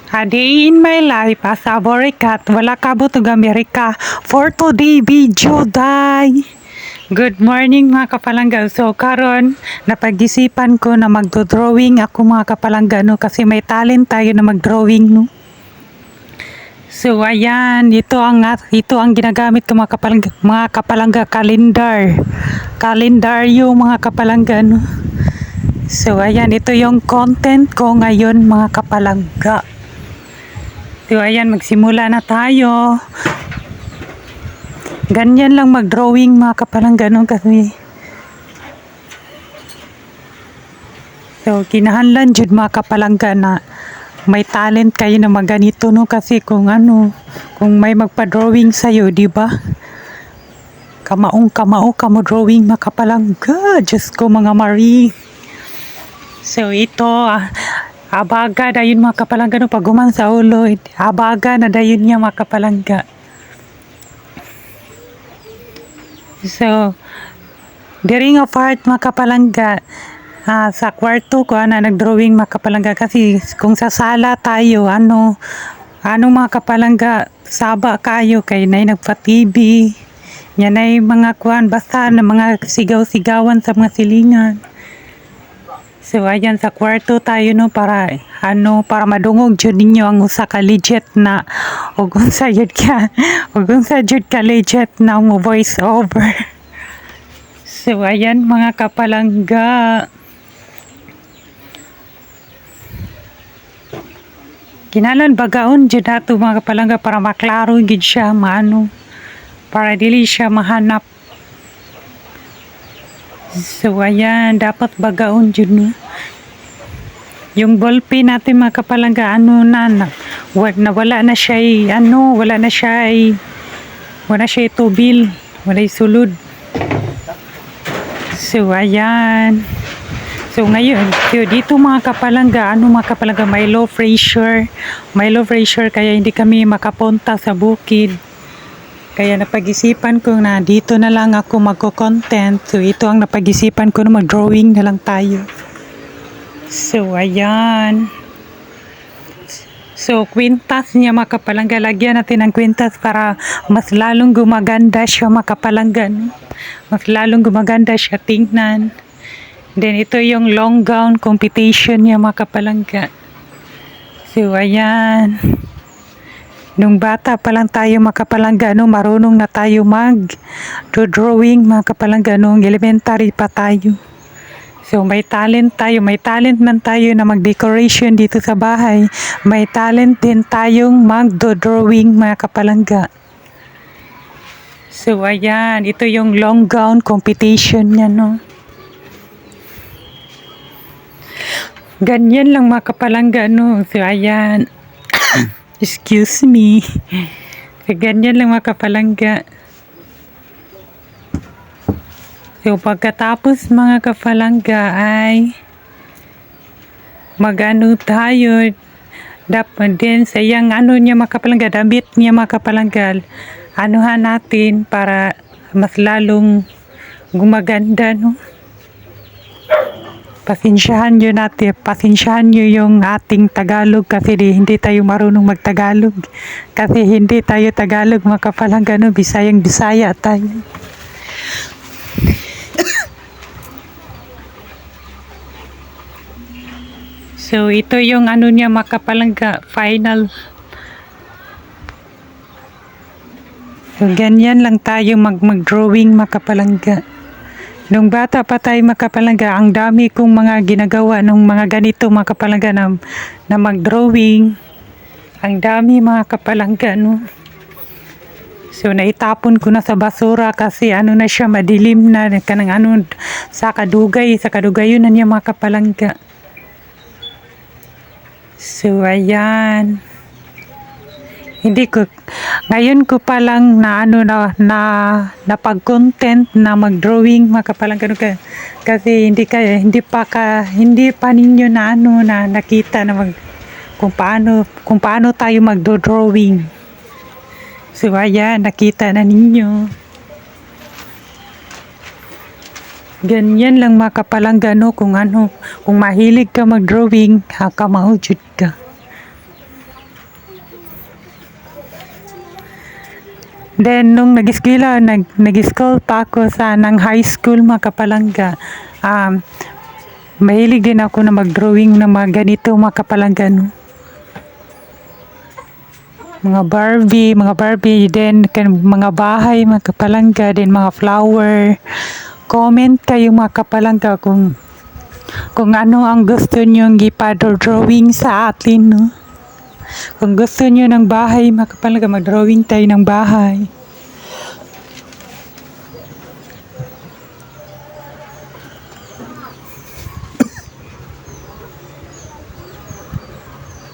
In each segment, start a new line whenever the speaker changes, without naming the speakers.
A day in my life as a borikat, wala kabot ug Amerika. For today video day. Good morning mga kapalangga. So karon napag-isipan ko na magdo-drawing ako mga kapalangga no kasi may talent tayo na mag-drawing no. So ayan, ito ang ginagamit ko mga kapalangga calendar. Kalendaryo mga kapalangga no. So ayan, ito yung content ko ngayon mga kapalangga. So ayan, magsimula na tayo. Ganyan lang mag-drawing mga kapalangga no kasi. So kinahanglan jud mga kapalangga na may talent kayo na maganito no kasi kung may magpa-drawing sa'yo, di ba? Kamao kamo drawing mga kapalangga. Diyos ko mga Marie. So ito, abaga dayon mga kapalangga no paguman sa ulo. Abaga na dayon niya mga kapalangga. So, during of art mga kapalangga, sa kwarto ko nagdrawing mga kapalangga kasi kung sa sala tayo, mga kapalangga, saba kayo kay nay nagpa-TV. Yan ay mga kuan basta na mga sigaw-sigawan sa mga silingan. So ayan sa kwarto tayo no para madungog jud ninyo ang usa ka legit na ug unsa jud ka legit na mo voice over. So ayan mga kapalangga. Kinahanglan bagaon jud ato mga kapalangga para maklaro gid siya para dili siya mahanap. So ayan, dapat bagaon jud no. Yung ballpen natin mga kapalangga wala na siya tubil, wala sulod. So ayan. So ngayon, dito mga kapalangga, may low pressure kaya hindi kami makapunta sa bukid. Kaya napag-isipan ko na dito na lang ako magko-content. So ito ang napag-isipan ko na mag-drawing na lang tayo. So ayan. So kwintas niya mga kapalangga. Lagyan natin ng kwintas para mas lalong gumaganda siya mga kapalangga. Mas lalong gumaganda siya tingnan. Then ito yung long gown competition niya mga kapalangga. So ayan. Nung bata pa lang tayo mga kapalangga marunong na tayo mag-drawing mga kapalangga nung elementary pa tayo. So may talent man tayo na mag-decoration dito sa bahay. May talent din tayong mag-drawing mga kapalangga. So ayan, ito yung long gown competition niya no. Ganyan lang mga kapalangga no. So ayan. Excuse me. Ganyan lang mga kapalangga. So pagkatapos mga kapalangga ay tayo. Dapat din sa yung niya mga kapalangga, damit niya mga kapalangga. Natin para mas lalong gumaganda no. Pasensyahan nyo yung ating Tagalog kasi hindi tayo marunong magtagalog. Kasi hindi tayo Tagalog mga kapalangga no, Bisaya tayo. So ito yung niya mga kapalangga, final. So ganyan lang tayo mag-drawing mga kapalangga. Nung bata pa tayo mga kapalangga, ang dami kong mga ginagawa nung mga ganito mga kapalangga na mag-drawing. Ang dami mga kapalangga no. So naitapon ko na sa basura kasi na siya madilim na kanang sa kadugayon na niya mga kapalangga. So ayan. Ngayon ko pa lang napag-content na mag-drawing mga kapalangga kasi hindi pa ninyo na nakita na kung paano tayo magdo-drawing. So ayan, nakita na ninyo. Ganyan lang mga kapalangga no, kung mahilig ka mag-drawing, kamahujud ka. Then, nung nag-eskwela, nag-school pa ako sa ng high school, mga kapalangga. Mahilig din ako na mag-drawing ng mga ganito, mga kapalangga, no? Mga Barbie, then mga bahay, mga kapalangga, then mga flower. Comment kayo, mga kapalangga, kung ano ang gusto nyong ipa-drawing sa atin, no? Kung gusto nyo ng bahay, mga kapalangga, mag-drawing tayo ng bahay.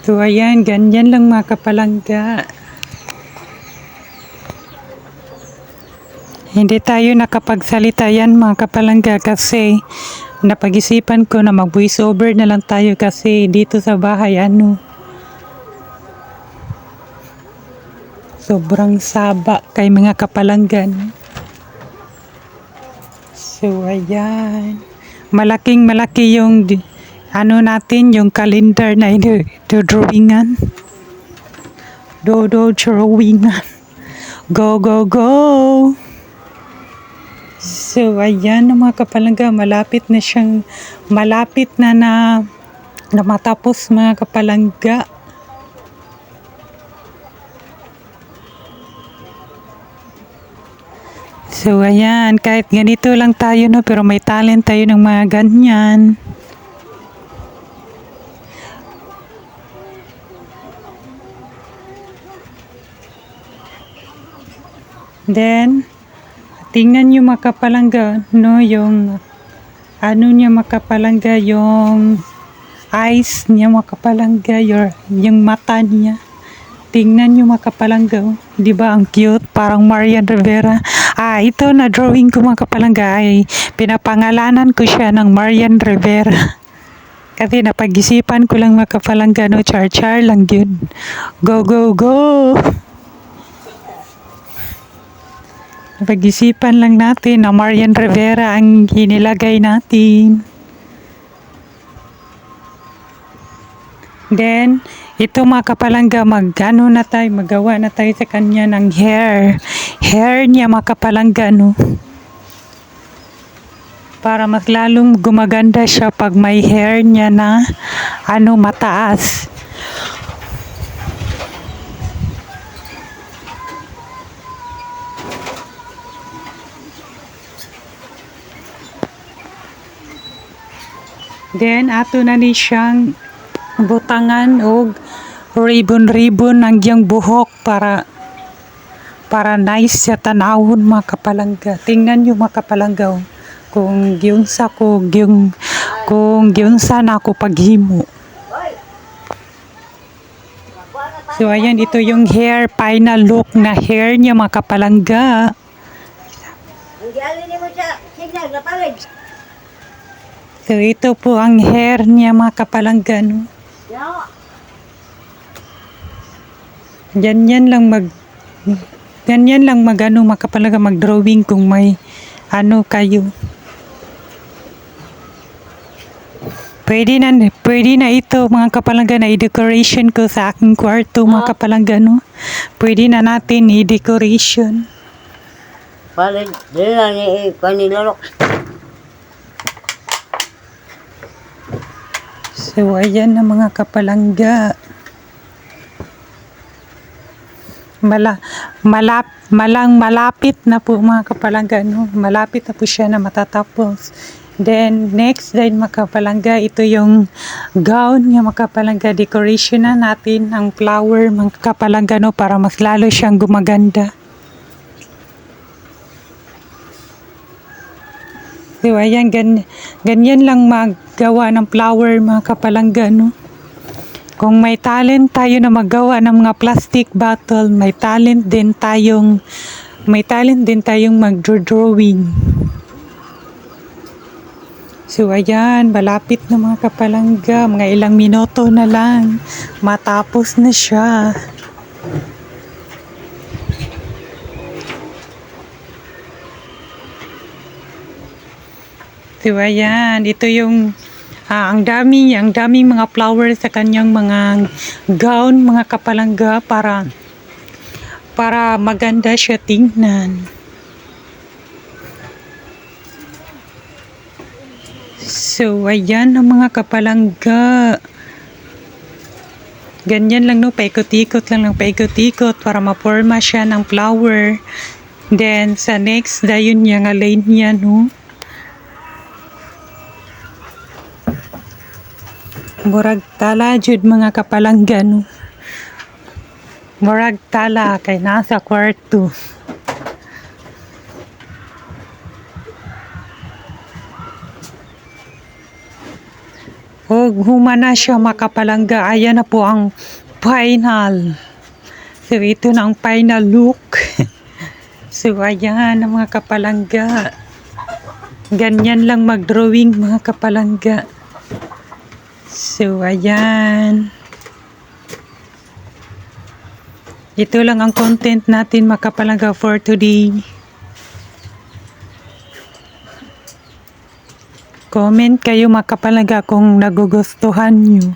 So, ayan, ganyan lang, mga kapalangga. Hindi tayo nakapagsalita yan, mga kapalangga, kasi napag-isipan ko na mag-voice over na lang tayo kasi dito sa bahay, sobrang saba kay mga kapalanggan. So, ayan. Malaking malaki yung natin, yung calendar na drawingan. Drawingan. Go, go, go! So, ayan mga kapalangga, malapit na matapos, mga kapalangga. So, ayan, kahit ganito lang tayo, no, pero may talent tayo ng mga ganyan. Then, tingnan nyo, mga kapalangga, no, yung niya, mga kapalangga, yung eyes niya, mga kapalangga, yung mata niya. Tingnan nyo, mga kapalangga, oh. Di ba ang cute? Parang Marian Rivera. Ito na drawing ko, mga kapalangga, ay pinapangalanan ko siya ng Marian Rivera. Kasi napag-isipan ko lang, mga kapalangga, no, char-char lang yun. Go, go, go! Napag-isipan lang natin na Marian Rivera ang inilagay natin. Then, ito, mga kapalangga, magawa na tayo sa kanya ng hair. Hair niya, mga kapalangga, no? Para mas lalong gumaganda siya pag may hair niya na, mataas. Then, ato na ni siyang butangan o ribbon ang giyang buhok para nice siya tanawon, mga kapalangga. Tingnan nyo, mga kapalangga, kung gyunsa na ako paghimo. So, ayan, ito yung final look na hair niya, mga kapalangga. So, ito po ang hair niya, mga kapalangga, no? Ganyan lang mga kapalangga, mag-drawing kung may kayo. Pwede na ito, mga kapalangga, na i-decoration ko sa aking kwarto, mga kapalangga, no? Pwede na natin i-decoration.
Paling dila ni kanilorok.
So, ayan na, mga kapalangga. Malapit na po, mga kapalangga, no? Malapit na po siya na matatapos. Then, next din, mga kapalangga, ito yung gown niya, mga kapalangga. Decoration na natin ang flower, mga kapalangga, no? Para mas lalo siyang gumaganda. So, ayan, ganyan lang maggawa ng flower, mga kapalangga, no? Kung may talent tayo na maggawa ng mga plastic bottle, may talent din tayong mag-drawing. So, ayan, malapit na, mga kapalangga. Mga ilang minuto na lang. Matapos na siya. So, ayan, ito yung ang daming mga flowers sa kanyang mga gown, mga kapalangga, para maganda siya tingnan. So, ayan ang mga kapalangga. Ganyan lang, no, paikot-ikot lang ng paikot-ikot para maporma siya ng flower. Then, sa next, dayon niya nga lane niya, no. Murag tala, jud mga kapalangga, no. Murag tala, kay nasa kwarto. Huwag humana siya makapalangga. Ayan na po ang final. So, ito na ang final look. So, ayan ang mga kapalangga. Ganyan lang mag-drawing mga kapalangga. So, ayan. Ito lang ang content natin mga kapalangga for today. Comment kayo mga kapalangga kung nagugustuhan nyo.